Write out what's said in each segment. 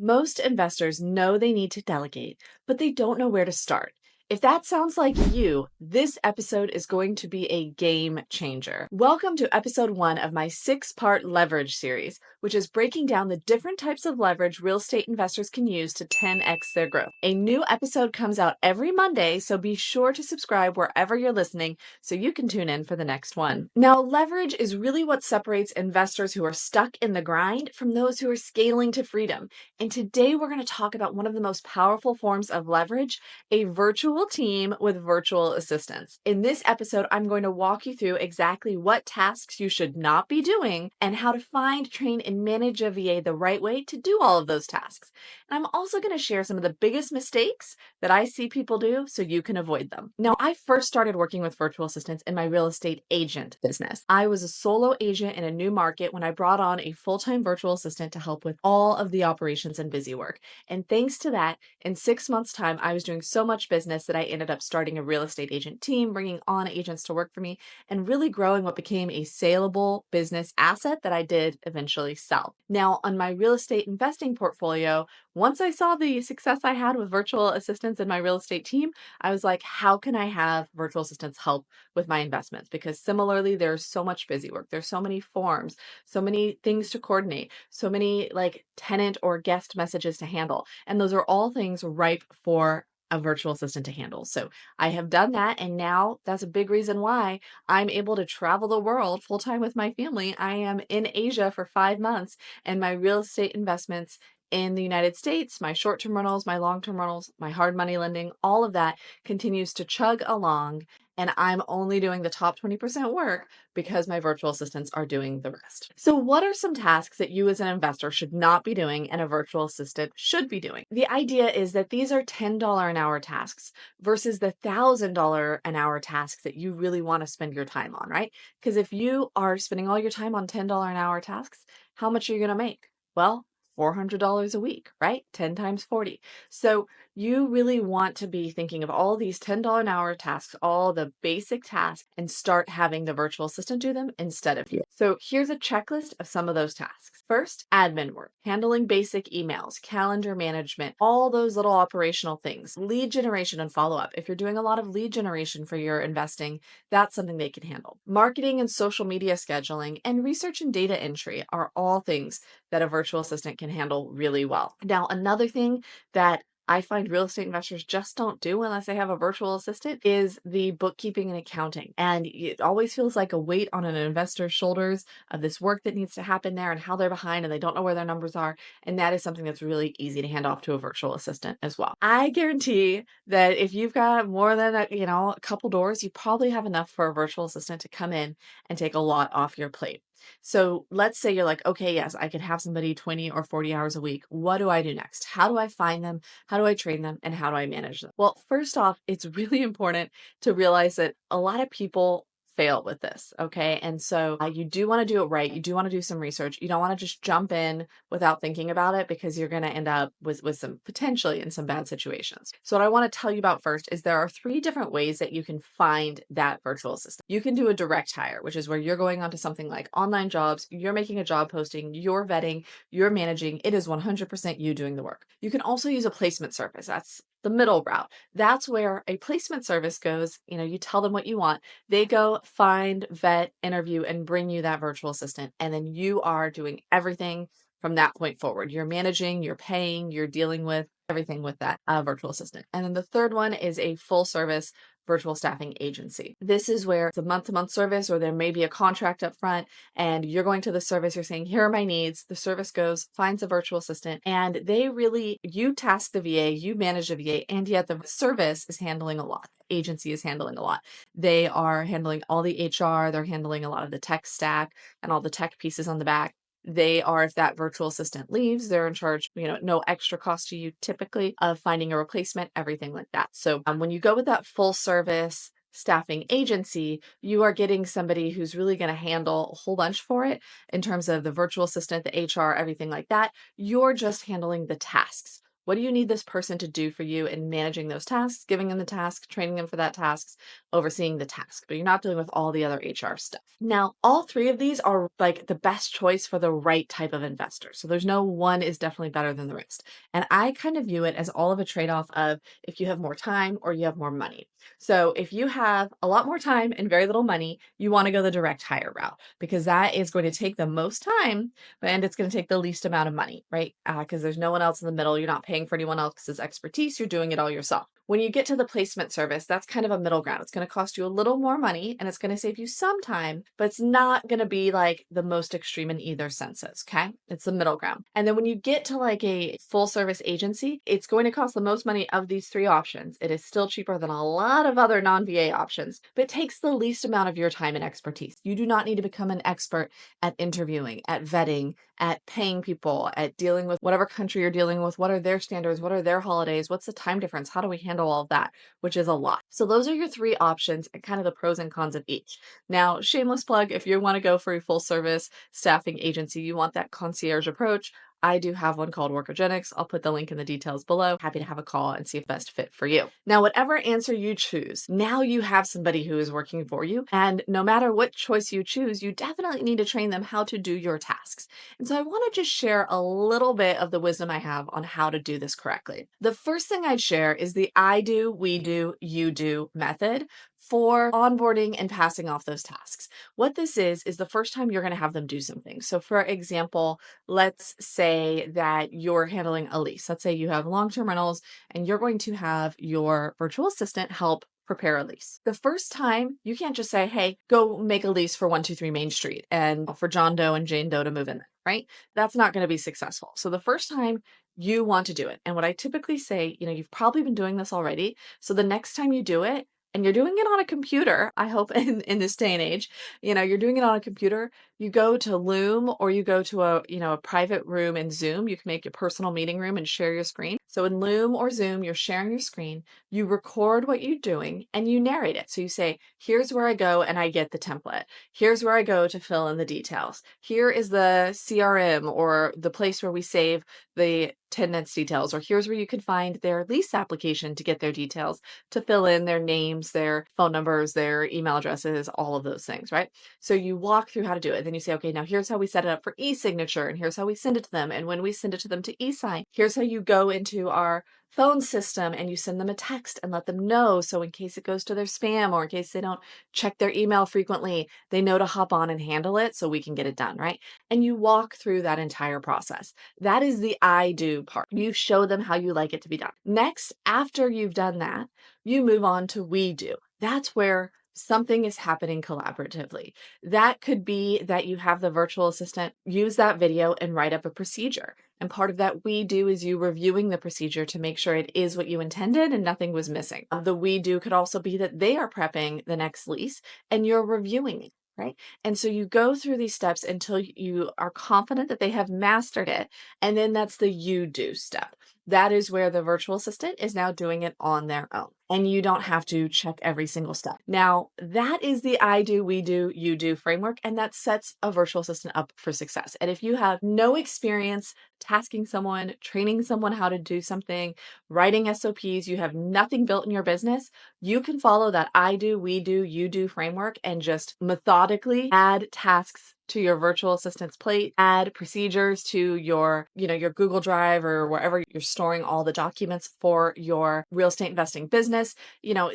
Most investors know they need to delegate, but they don't know where to start. If that sounds like you, this episode is going to be a game changer. Welcome to episode 1 of my 6-part leverage series, which is breaking down the different types of leverage real estate investors can use to 10x their growth. A new episode comes out every Monday, so be sure to subscribe wherever you're listening so you can tune in for the next one. Now, leverage is really what separates investors who are stuck in the grind from those who are scaling to freedom. And today we're going to talk about one of the most powerful forms of leverage, a virtual team with virtual assistants. In this episode, I'm going to walk you through exactly what tasks you should not be doing and how to find, train, and manage a VA the right way to do all of those tasks. And I'm also going to share some of the biggest mistakes that I see people do so you can avoid them. Now, I first started working with virtual assistants in my real estate agent business. I was a solo agent in a new market when I brought on a full-time virtual assistant to help with all of the operations and busy work. And thanks to that, in 6 months' time, I was doing so much business that I ended up starting a real estate agent team, bringing on agents to work for me, and really growing what became a saleable business asset that I did eventually sell. Now, on my real estate investing portfolio, once I saw the success I had with virtual assistants in my real estate team, I was like, how can I have virtual assistants help with my investments? Because similarly, there's so much busy work. There's so many forms, so many things to coordinate, so many like tenant or guest messages to handle. And those are all things ripe for a virtual assistant to handle. So I have done that. And now that's a big reason why I'm able to travel the world full time with my family. I am in Asia for 5 months, and my real estate investments in the United States, my short-term rentals, my long-term rentals, my hard money lending, all of that continues to chug along. And I'm only doing the top 20% work because my virtual assistants are doing the rest. So what are some tasks that you as an investor should not be doing and a virtual assistant should be doing? The idea is that these are $10 an hour tasks versus the $1,000 an hour tasks that you really want to spend your time on, right? Because if you are spending all your time on $10 an hour tasks, how much are you going to make? Well, $400 a week, right? 10 times 40. So you really want to be thinking of all these $10 an hour tasks, all the basic tasks, and start having the virtual assistant do them instead of you. So here's a checklist of some of those tasks. First, admin work, handling basic emails, calendar management, all those little operational things, lead generation and follow-up. If you're doing a lot of lead generation for your investing, that's something they can handle. Marketing and social media scheduling and research and data entry are all things that a virtual assistant can handle really well. Now, another thing that I find real estate investors just don't do unless they have a virtual assistant is the bookkeeping and accounting. And it always feels like a weight on an investor's shoulders of this work that needs to happen there and how they're behind and they don't know where their numbers are. And that is something that's really easy to hand off to a virtual assistant as well. I guarantee that if you've got more than a couple doors, you probably have enough for a virtual assistant to come in and take a lot off your plate. So let's say you're like, okay, yes, I could have somebody 20 or 40 hours a week. What do I do next? How do I find them? How do I train them? And how do I manage them? Well, first off, it's really important to realize that a lot of people fail with this. Okay. And so you do want to do it right. You do want to do some research. You don't want to just jump in without thinking about it because you're going to end up with some potentially in some bad situations. So what I want to tell you about first is there are 3 different ways that you can find that virtual assistant. You can do a direct hire, which is where you're going onto something like online jobs, you're making a job posting, you're vetting, you're managing. It is 100% you doing the work. You can also use a placement service. That's the middle route. That's where a placement service goes. You tell them what you want. They go find, vet, interview, and bring you that virtual assistant. And then you are doing everything from that point forward. You're managing, you're paying, you're dealing with everything with that virtual assistant. And then the third one is a full service virtual staffing agency. This is where it's a month-to-month service, or there may be a contract up front, and you're going to the service, you're saying, here are my needs. The service goes, finds a virtual assistant, and you task the VA, you manage the VA, and yet the service is handling a lot. The agency is handling a lot. They are handling all the HR, they're handling a lot of the tech stack and all the tech pieces on the back. They are, if that virtual assistant leaves, they're in charge, no extra cost to you typically of finding a replacement, everything like that. So when you go with that full service staffing agency, you are getting somebody who's really going to handle a whole bunch for it in terms of the virtual assistant, the HR, everything like that. You're just handling the tasks. What do you need this person to do for you in managing those tasks, giving them the task, training them for that task, overseeing the task, but you're not dealing with all the other HR stuff. Now, all three of these are like the best choice for the right type of investor. So there's no one is definitely better than the rest. And I kind of view it as all of a trade-off of if you have more time or you have more money. So if you have a lot more time and very little money, you want to go the direct hire route because that is going to take the most time and it's going to take the least amount of money, right? Because there's no one else in the middle. You're not paying for anyone else's expertise. You're doing it all yourself. When you get to the placement service, that's kind of a middle ground. It's going to cost you a little more money and it's going to save you some time, but it's not going to be like the most extreme in either senses. Okay. It's the middle ground. And then when you get to like a full service agency, it's going to cost the most money of these three options. It is still cheaper than a lot of other non-VA options, but it takes the least amount of your time and expertise. You do not need to become an expert at interviewing, at vetting, at paying people, at dealing with whatever country you're dealing with. What are their standards? What are their holidays? What's the time difference? How do we handle all of that? Which is a lot. So those are your three options and kind of the pros and cons of each. Now, shameless plug, if you want to go for a full service staffing agency, you want that concierge approach, I do have one called Workogenics. I'll put the link in the details below. Happy to have a call and see if best fit for you. Now, whatever answer you choose, now you have somebody who is working for you. And no matter what choice you choose, you definitely need to train them how to do your tasks. And so I want to just share a little bit of the wisdom I have on how to do this correctly. The first thing I'd share is the I do, we do, you do method for onboarding and passing off those tasks. What this is the first time you're going to have them do something. So for example, let's say that you're handling a lease. Let's say you have long-term rentals and you're going to have your virtual assistant help prepare a lease. The first time, you can't just say, hey, go make a lease for 123 Main Street and for John Doe and Jane Doe to move in there, right? That's not going to be successful. So the first time you want to do it. And what I typically say, you've probably been doing this already. So the next time you do it, and you're doing it on a computer, I hope in this day and age, you're doing it on a computer, you go to Loom or you go to a private room in Zoom. You can make your personal meeting room and share your screen. So in Loom or Zoom, you're sharing your screen, you record what you're doing and you narrate it. So you say, here's where I go and I get the template. Here's where I go to fill in the details. Here is the CRM or the place where we save the tenants details, or here's where you can find their lease application to get their details, to fill in their names, their phone numbers, their email addresses, all of those things, right? So you walk through how to do it. Then you say, okay, now here's how we set it up for e-signature, and here's how we send it to them. And when we send it to them to e-sign, here's how you go into our phone system and you send them a text and let them know. So in case it goes to their spam or in case they don't check their email frequently, they know to hop on and handle it so we can get it done, right? And you walk through that entire process. That is the I do part. You show them how you like it to be done. Next, after you've done that, you move on to we do. That's where something is happening collaboratively. That could be that you have the virtual assistant use that video and write up a procedure. And part of that we do is you reviewing the procedure to make sure it is what you intended and nothing was missing. The we do could also be that they are prepping the next lease and you're reviewing it. Right. And so you go through these steps until you are confident that they have mastered it. And then that's the you do step. That is where the virtual assistant is now doing it on their own. And you don't have to check every single step. Now, that is the I do, we do, you do framework, and that sets a virtual assistant up for success. And if you have no experience tasking someone, training someone how to do something, writing SOPs, you have nothing built in your business, you can follow that I do, we do, you do framework and just methodically add tasks to your virtual assistant's plate, add procedures to your Google Drive or wherever you're storing all the documents for your real estate investing business.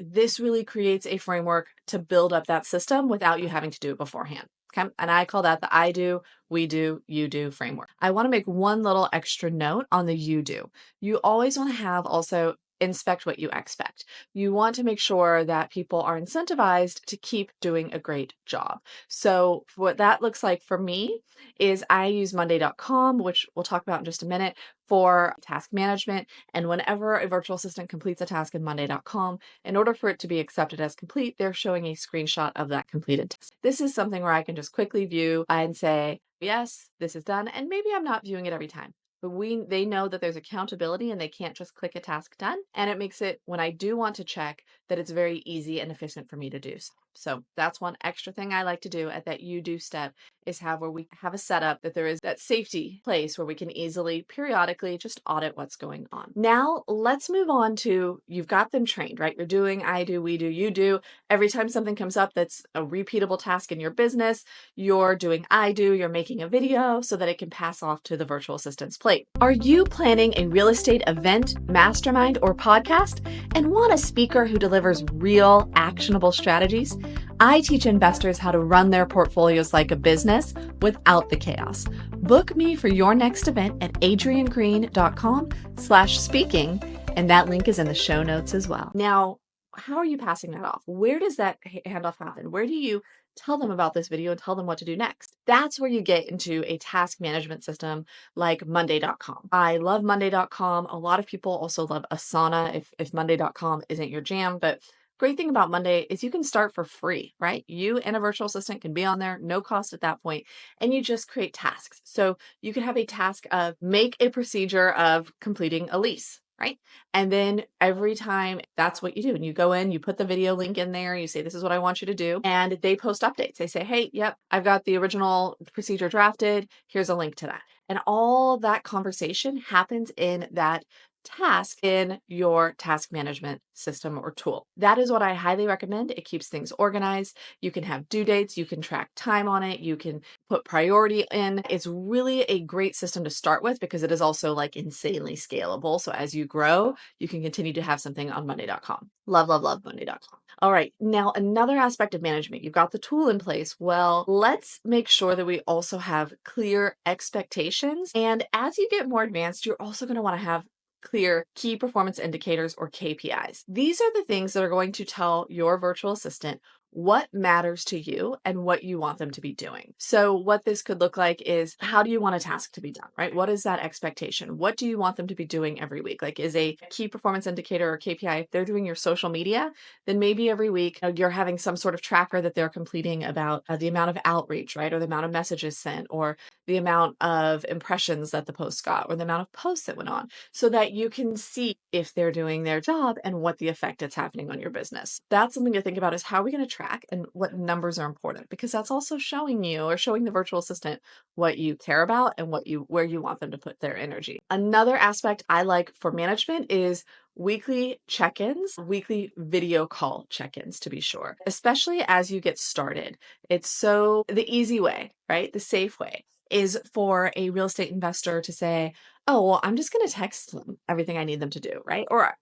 This really creates a framework to build up that system without you having to do it beforehand. Okay. And I call that the I do, we do, you do framework. I want to make one little extra note on the you do. You always want to have also inspect what you expect. You want to make sure that people are incentivized to keep doing a great job. So what that looks like for me is I use Monday.com, which we'll talk about in just a minute, for task management. And whenever a virtual assistant completes a task in Monday.com, in order for it to be accepted as complete, they're showing a screenshot of that completed task. This is something where I can just quickly view and say, yes, this is done. And maybe I'm not viewing it every time. But they know that there's accountability and they can't just click a task done. And it makes it, when I do want to check, that it's very easy and efficient for me to do so. So that's one extra thing I like to do at that you do step is have where we have a setup that there is that safety place where we can easily periodically just audit what's going on. Now let's move on to you've got them trained, right? You're doing, I do, we do, you do. Every time something comes up that's a repeatable task in your business, you're doing, I do, you're making a video so that it can pass off to the virtual assistant's plate. Are you planning a real estate event, mastermind, or podcast and want a speaker who delivers real, actionable strategies? I teach investors how to run their portfolios like a business without the chaos. Book me for your next event at adriennegreen.com/speaking, and that link is in the show notes as well. Now, how are you passing that off? Where does that handoff happen? Where do you tell them about this video and tell them what to do next? That's where you get into a task management system like Monday.com. I love Monday.com. A lot of people also love Asana if Monday.com isn't your jam, but great thing about Monday is you can start for free, right? You and a virtual assistant can be on there, no cost at that point, and you just create tasks. So you can have a task of make a procedure of completing a lease, right? And then every time that's what you do. And you go in, you put the video link in there, you say, this is what I want you to do. And they post updates. They say, hey, yep, I've got the original procedure drafted. Here's a link to that. And all that conversation happens in that task in your task management system or tool. That is what I highly recommend. It keeps things organized. You can have due dates, you can track time on it, you can put priority in. It's really a great system to start with because it is also like insanely scalable. So as you grow, you can continue to have something on Monday.com. Love, love, love Monday.com. All right. Now, another aspect of management, you've got the tool in place. Well, let's make sure that we also have clear expectations. And as you get more advanced, you're also going to want to have clear key performance indicators or KPIs. These are the things that are going to tell your virtual assistant what matters to you and what you want them to be doing. So what this could look like is how do you want a task to be done, right? What is that expectation? What do you want them to be doing every week? Like is a key performance indicator or KPI, if they're doing your social media, then maybe every week you're having some sort of tracker that they're completing about the amount of outreach, right? Or the amount of messages sent or the amount of impressions that the post got or the amount of posts that went on so that you can see if they're doing their job and what the effect it's having on your business. That's something to think about is how are we going to track and what numbers are important because that's also showing you or showing the virtual assistant what you care about and where you want them to put their energy. Another aspect I like for management is weekly check-ins, weekly video call check-ins to be sure, especially as you get started. It's so the easy way, right? The safe way is for a real estate investor to say, oh, well, I'm just going to text them everything I need them to do, right? Or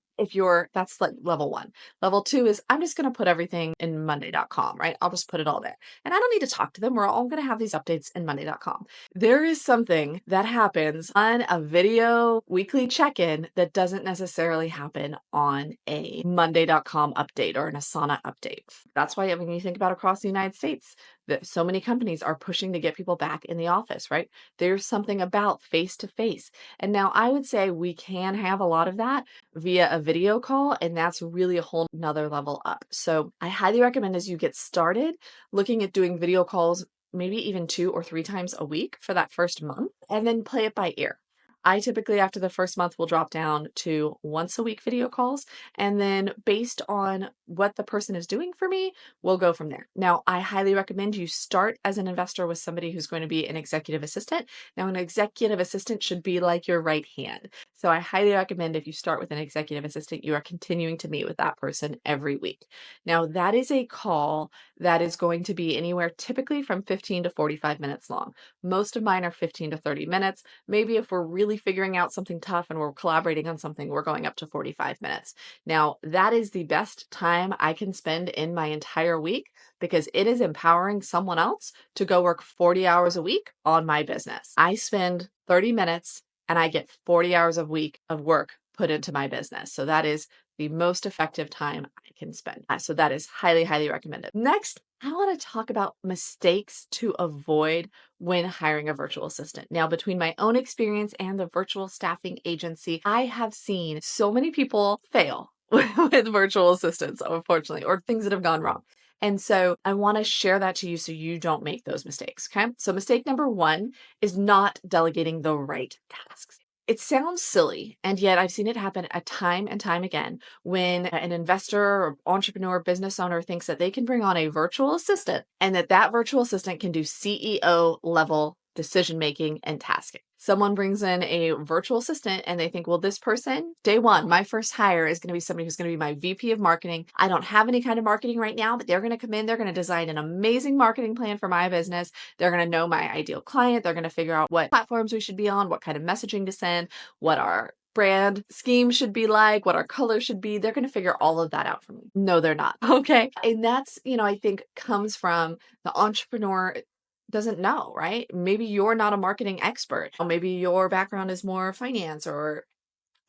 that's like level one. Level two is I'm just going to put everything in Monday.com, right? I'll just put it all there. And I don't need to talk to them. We're all going to have these updates in Monday.com. There is something that happens on a video weekly check-in that doesn't necessarily happen on a Monday.com update or an Asana update. That's why when you think about across the United States, that so many companies are pushing to get people back in the office, right? There's something about face-to-face. And now I would say we can have a lot of that via a video call, and that's really a whole nother level up. So I highly recommend as you get started, looking at doing video calls, maybe even 2 or 3 times a week for that first month, and then play it by ear. I typically, after the first month, will drop down to once a week video calls. And then based on what the person is doing for me, we'll go from there. Now, I highly recommend you start as an investor with somebody who's going to be an executive assistant. Now, an executive assistant should be like your right hand. So I highly recommend if you start with an executive assistant, you are continuing to meet with that person every week. Now, that is a call that is going to be anywhere typically from 15 to 45 minutes long. Most of mine are 15 to 30 minutes. Maybe if we're really figuring out something tough and we're collaborating on something, we're going up to 45 minutes. Now, that is the best time I can spend in my entire week because it is empowering someone else to go work 40 hours a week on my business. I spend 30 minutes and I get 40 hours a week of work put into my business. So that is the most effective time I can spend. So that is highly, highly recommended. Next, I want to talk about mistakes to avoid when hiring a virtual assistant. Now, between my own experience and the virtual staffing agency, I have seen so many people fail with virtual assistants, unfortunately, or things that have gone wrong. And so I want to share that to you so you don't make those mistakes. Okay. So mistake number 1 is not delegating the right tasks. It sounds silly, and yet I've seen it happen a time and time again when an investor or entrepreneur, business owner thinks that they can bring on a virtual assistant and that virtual assistant can do CEO level decision making and tasking. Someone brings in a virtual assistant and they think, well, this person, day one, my first hire is going to be somebody who's going to be my VP of marketing. I don't have any kind of marketing right now, but they're going to come in, they're going to design an amazing marketing plan for my business. They're going to know my ideal client. They're going to figure out what platforms we should be on, what kind of messaging to send, what our brand scheme should be like, what our color should be. They're going to figure all of that out for me. No, they're not. Okay. And that's, I think comes from the entrepreneur doesn't know, right? Maybe you're not a marketing expert. Or maybe your background is more finance or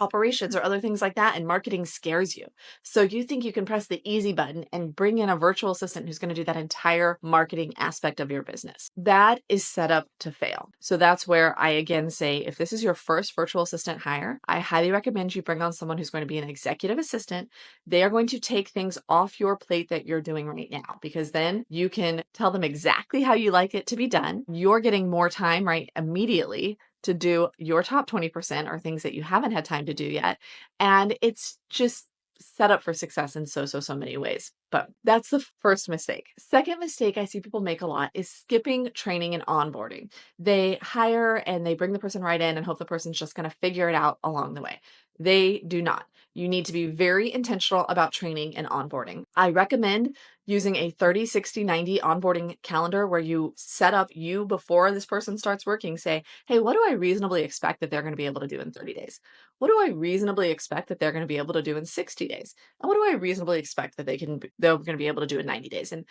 operations or other things like that, and marketing scares you. So you think you can press the easy button and bring in a virtual assistant who's going to do that entire marketing aspect of your business. That is set up to fail. So that's where I again say, if this is your first virtual assistant hire, I highly recommend you bring on someone who's going to be an executive assistant. They are going to take things off your plate that you're doing right now, because then you can tell them exactly how you like it to be done. You're getting more time right immediately to do your top 20% or things that you haven't had time to do yet. And it's just set up for success in so many ways. But that's the first mistake. Second mistake I see people make a lot is skipping training and onboarding. They hire and they bring the person right in and hope the person's just going to figure it out along the way. They do not. You need to be very intentional about training and onboarding. I recommend using a 30, 60, 90 onboarding calendar where you set up you before this person starts working, say, hey, what do I reasonably expect that they're going to be able to do in 30 days? What do I reasonably expect that they're going to be able to do in 60 days? And what do I reasonably expect that they're going to be able to do in 90 days? And,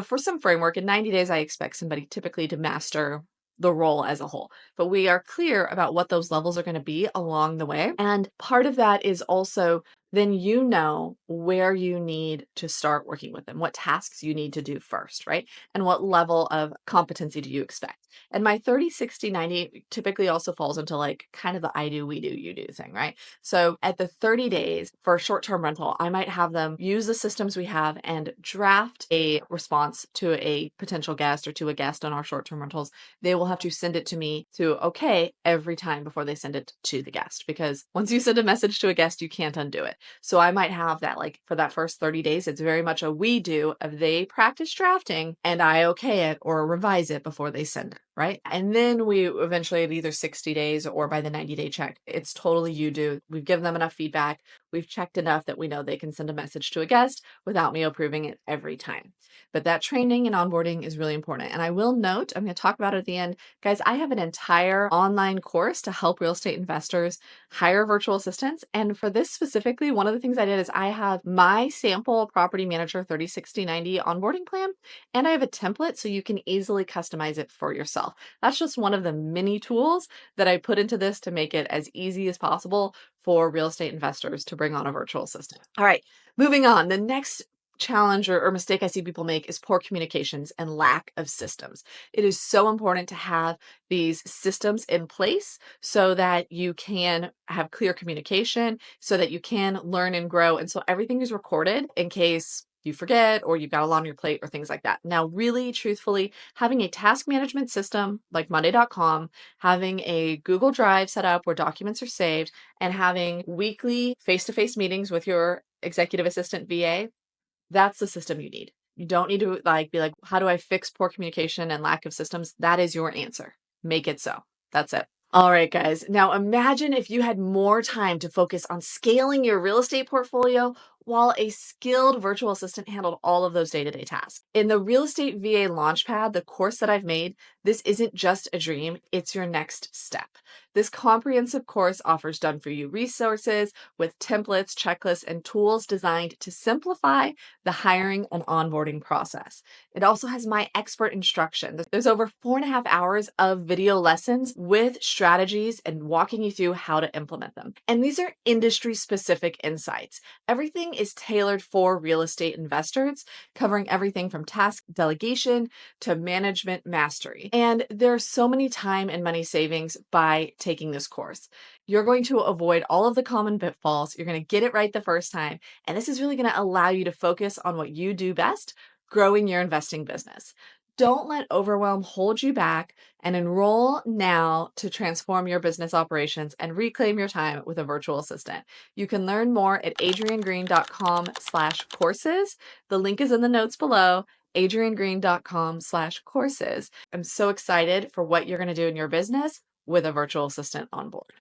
for some framework, in 90 days, I expect somebody typically to master the role as a whole. But we are clear about what those levels are going to be along the way. And part of that is also then you know where you need to start working with them, what tasks you need to do first, right? And what level of competency do you expect? And my 30, 60, 90 typically also falls into like kind of the I do, we do, you do thing, right? So at the 30 days for a short-term rental, I might have them use the systems we have and draft a response to a potential guest or to a guest on our short-term rentals. They will have to send it to me to okay every time before they send it to the guest, because once you send a message to a guest, you can't undo it. So I might have that like for that first 30 days, it's very much a we do of they practice drafting and I okay it or revise it before they send it, right? And then we eventually at either 60 days or by the 90-day check, it's totally you do. We've given them enough feedback. We've checked enough that we know they can send a message to a guest without me approving it every time. But that training and onboarding is really important. And I will note, I'm going to talk about it at the end. Guys, I have an entire online course to help real estate investors hire virtual assistants. And for this specifically, one of the things I did is I have my sample property manager 30, 60, 90 onboarding plan, and I have a template so you can easily customize it for yourself. That's just one of the many tools that I put into this to make it as easy as possible for real estate investors to bring on a virtual assistant. All right, moving on. The next challenge or mistake I see people make is poor communications and lack of systems. It is so important to have these systems in place so that you can have clear communication, so that you can learn and grow. And so everything is recorded in case you forget or you've got a lot on your plate or things like that. Now, really, truthfully, having a task management system like Monday.com, having a Google Drive set up where documents are saved, and having weekly face-to-face meetings with your executive assistant VA, that's the system you need. You don't need to be like, how do I fix poor communication and lack of systems? That is your answer. Make it so. That's it. All right, guys. Now imagine if you had more time to focus on scaling your real estate portfolio while a skilled virtual assistant handled all of those day-to-day tasks. In the Real Estate VA Launchpad, the course that I've made, this isn't just a dream, it's your next step. This comprehensive course offers done-for-you resources with templates, checklists, and tools designed to simplify the hiring and onboarding process. It also has my expert instruction. There's over 4.5 hours of video lessons with strategies and walking you through how to implement them. And these are industry-specific insights. Everything is tailored for real estate investors, covering everything from task delegation to management mastery. And there's so many time and money savings by taking this course. You're going to avoid all of the common pitfalls. You're going to get it right the first time. And this is really going to allow you to focus on what you do best, growing your investing business. Don't let overwhelm hold you back and enroll now to transform your business operations and reclaim your time with a virtual assistant. You can learn more at adriennegreen.com/courses. The link is in the notes below, adriennegreen.com/courses. I'm so excited for what you're going to do in your business with a virtual assistant on board.